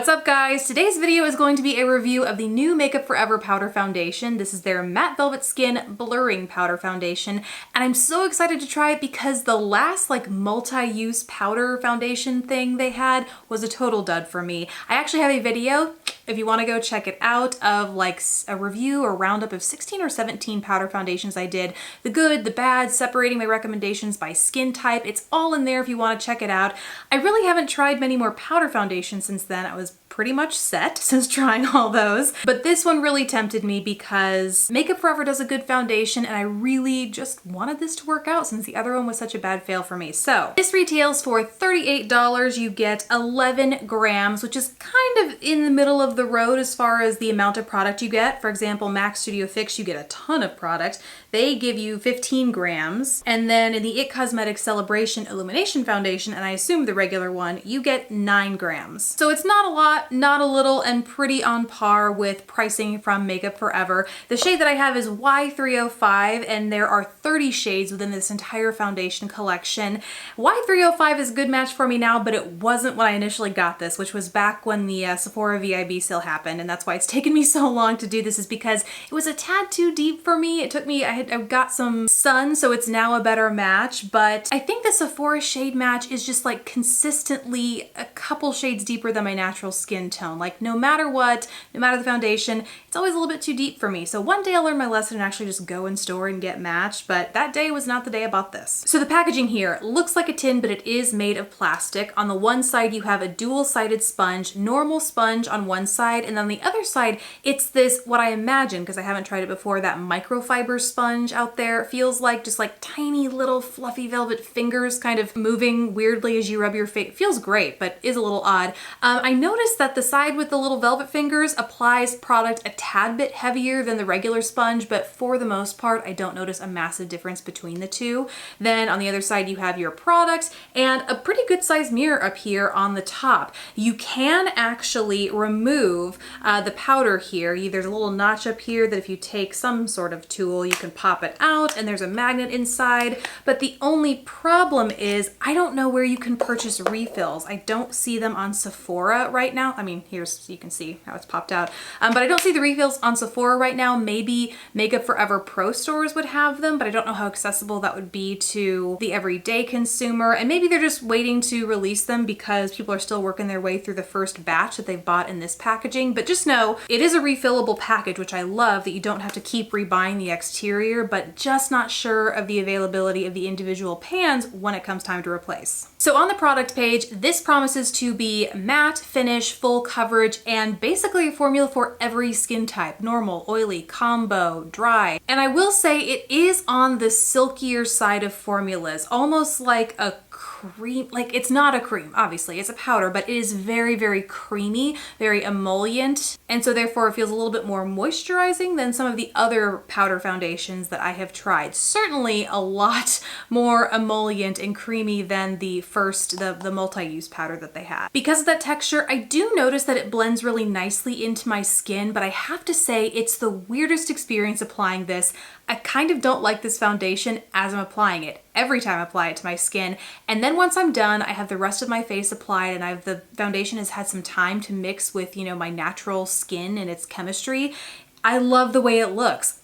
What's up guys? Today's video is going to be a review of the new Makeup Forever powder foundation. This is their Matte Velvet Skin Blurring Powder Foundation, and I'm so excited to try it because the last multi-use powder foundation thing they had was a total dud for me. I actually have a video, if you want to go check it out, of a review or roundup of 16 or 17 powder foundations I did. The good, the bad, separating my recommendations by skin type. It's all in there if you want to check it out. I really haven't tried many more powder foundations since then. I was pretty much set since trying all those. But this one really tempted me because Makeup Forever does a good foundation and I really just wanted this to work out since the other one was such a bad fail for me. So this retails for $38. You get 11 grams, which is kind of in the middle of the road as far as the amount of product you get. For example, MAC Studio Fix, you get a ton of product. They give you 15 grams. And then in the IT Cosmetics Celebration Illumination Foundation, and I assume the regular one, you get 9 grams. So it's not a lot, not a little, and pretty on par with pricing from Makeup Forever. The shade that I have is Y305, and there are 30 shades within this entire foundation collection. Y305 is a good match for me now, but it wasn't when I initially got this, which was back when the Sephora VIB sale happened, and that's why it's taken me so long to do this, is because it was a tad too deep for me. It took me, I got some sun, so it's now a better match, but I think the Sephora shade match is just consistently a couple shades deeper than my natural skin tone. No matter what, no matter the foundation, it's always a little bit too deep for me. So one day I'll learn my lesson and actually just go in store and get matched, but that day was not the day I bought this. So the packaging here looks like a tin, but it is made of plastic. On the one side you have a dual-sided sponge, normal sponge on one side, and on the other side it's this, what I imagine, because I haven't tried it before, that microfiber sponge out there. It feels like just tiny little fluffy velvet fingers kind of moving weirdly as you rub your face. It feels great, but is a little odd. I noticed that the side with the little velvet fingers applies product a tad bit heavier than the regular sponge, but for the most part, I don't notice a massive difference between the two. Then on the other side, you have your products and a pretty good sized mirror up here on the top. You can actually remove the powder here. There's a little notch up here that if you take some sort of tool, you can pop it out, and there's a magnet inside. But the only problem is I don't know where you can purchase refills. I don't see them on Sephora right now. I mean, here's, you can see how it's popped out. But I don't see the refills on Sephora right now. Maybe Makeup Forever Pro stores would have them, but I don't know how accessible that would be to the everyday consumer. And maybe they're just waiting to release them because people are still working their way through the first batch that they've bought in this packaging. But just know it is a refillable package, which I love, that you don't have to keep rebuying the exterior, but just not sure of the availability of the individual pans when it comes time to replace. So on the product page, this promises to be matte finish, full coverage, and basically a formula for every skin type: normal, oily, combo, dry. And I will say it is on the silkier side of formulas, almost like a cream. It's not a cream, obviously, it's a powder, but it is very, very creamy, very emollient, and so therefore it feels a little bit more moisturizing than some of the other powder foundations that I have tried. Certainly a lot more emollient and creamy than the first, the multi-use powder that they had. Because of that texture, I do notice that it blends really nicely into my skin, but I have to say it's the weirdest experience applying this. I kind of don't like this foundation as I'm applying it. Every time I apply it to my skin. And then once I'm done, I have the rest of my face applied and the foundation has had some time to mix with, my natural skin and its chemistry. I love the way it looks.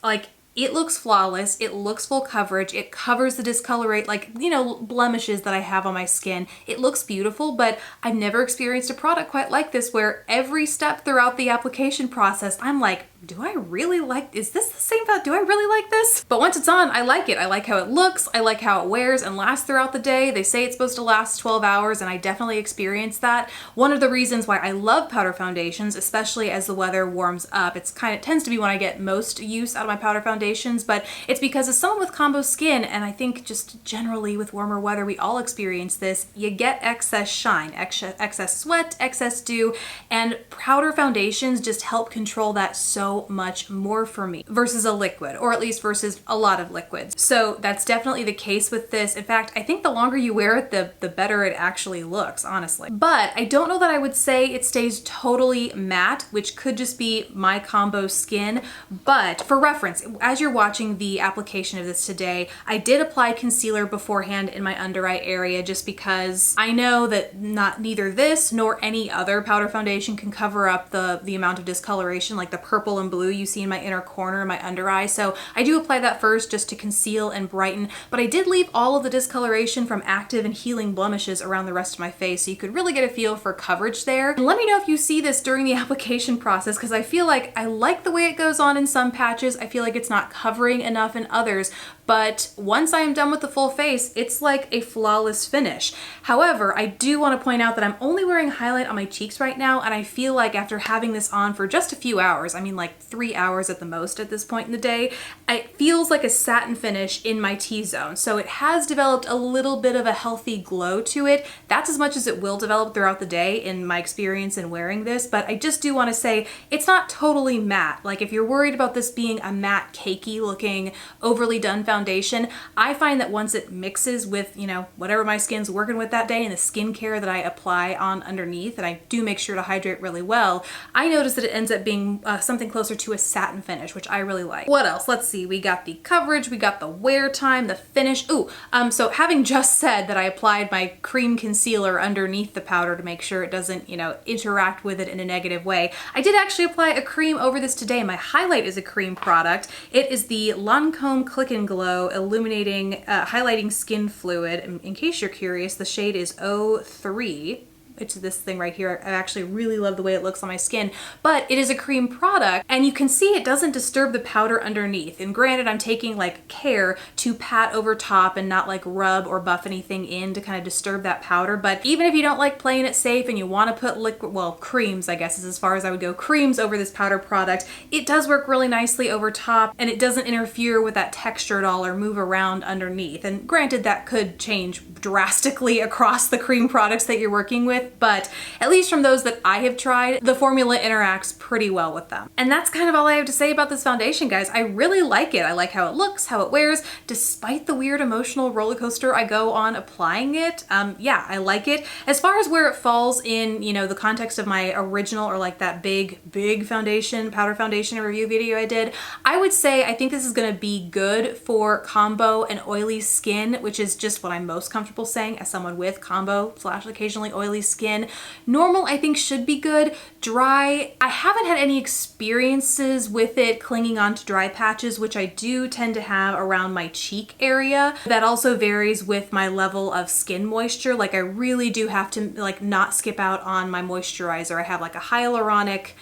It looks flawless, it looks full coverage, it covers the discolorate, blemishes that I have on my skin. It looks beautiful, but I've never experienced a product quite like this where every step throughout the application process, I'm like, do I really like, is this the same, do I really like this? But once it's on, I like it. I like how it looks, I like how it wears and lasts throughout the day. They say it's supposed to last 12 hours and I definitely experienced that. One of the reasons why I love powder foundations, especially as the weather warms up, it tends to be when I get most use out of my powder foundations, but it's because as someone with combo skin, and I think just generally with warmer weather, we all experience this, you get excess shine, excess sweat, excess dew, and powder foundations just help control that so so much more for me versus a liquid, or at least versus a lot of liquids. So that's definitely the case with this. In fact, I think the longer you wear it, the better it actually looks, honestly. But I don't know that I would say it stays totally matte, which could just be my combo skin. But for reference, as you're watching the application of this today, I did apply concealer beforehand in my under eye area just because I know that neither this nor any other powder foundation can cover up the amount of discoloration, like the purple and blue you see in my inner corner of my under eye. So I do apply that first just to conceal and brighten, but I did leave all of the discoloration from active and healing blemishes around the rest of my face, so you could really get a feel for coverage there. And let me know if you see this during the application process, because I feel like I like the way it goes on in some patches. I feel like it's not covering enough in others, but once I am done with the full face, it's like a flawless finish. However, I do want to point out that I'm only wearing highlight on my cheeks right now, and I feel like after having this on for just a few hours, I mean like 3 hours at the most at this point in the day, it feels like a satin finish in my T-zone. So it has developed a little bit of a healthy glow to it. That's as much as it will develop throughout the day in my experience in wearing this, but I just do want to say it's not totally matte. Like if you're worried about this being a matte, cakey looking, overly done foundation, I find that once it mixes with, you know, whatever my skin's working with that day and the skincare that I apply on underneath, and I do make sure to hydrate really well, I notice that it ends up being something closer to a satin finish, which I really like. What else? Let's see. We got the coverage, we got the wear time, the finish. Ooh, so having just said that I applied my cream concealer underneath the powder to make sure it doesn't, you know, interact with it in a negative way, I did actually apply a cream over this today. My highlight is a cream product. It is the Lancome Click and Glow Illuminating Highlighting Skin Fluid. In case you're curious, the shade is 03. It's this thing right here. I actually really love the way it looks on my skin, but it is a cream product and you can see it doesn't disturb the powder underneath. And granted, I'm taking like care to pat over top and not like rub or buff anything in to kind of disturb that powder. But even if you don't like playing it safe and you want to put liquid, well, creams, I guess is as far as I would go, creams over this powder product, it does work really nicely over top and it doesn't interfere with that texture at all or move around underneath. And granted, that could change drastically across the cream products that you're working with, but at least from those that I have tried, the formula interacts pretty well with them. And that's kind of all I have to say about this foundation, guys. I really like it. I like how it looks, how it wears, despite the weird emotional roller coaster I go on applying it. Yeah, I like it. As far as where it falls in, you know, the context of my original or like that big foundation, powder foundation review video I did, I would say I think this is gonna be good for combo and oily skin, which is just what I'm most comfortable saying as someone with combo / occasionally oily skin. Normal, I think, should be good. Dry, I haven't had any experiences with it clinging onto dry patches, which I do tend to have around my cheek area. That also varies with my level of skin moisture. Like I really do have to like not skip out on my moisturizer. I have like a hyaluronic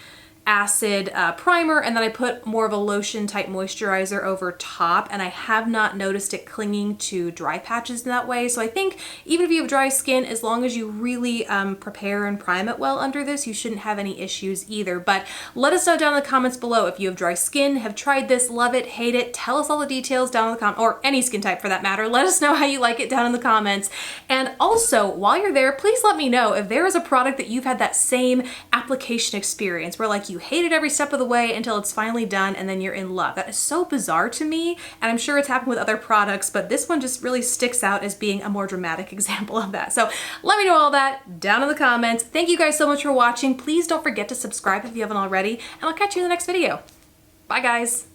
acid primer, and then I put more of a lotion type moisturizer over top, and I have not noticed it clinging to dry patches in that way. So I think even if you have dry skin, as long as you really prepare and prime it well under this, you shouldn't have any issues either. But let us know down in the comments below if you have dry skin, have tried this, love it, hate it. Tell us all the details down in the comments, or any skin type for that matter. Let us know how you like it down in the comments. And also, while you're there, please let me know if there is a product that you've had that same application experience where like you hate it every step of the way until it's finally done and then you're in love. That is so bizarre to me, and I'm sure it's happened with other products, but this one just really sticks out as being a more dramatic example of that. So let me know all that down in the comments. Thank you guys so much for watching. Please don't forget to subscribe if you haven't already, and I'll catch you in the next video. Bye guys.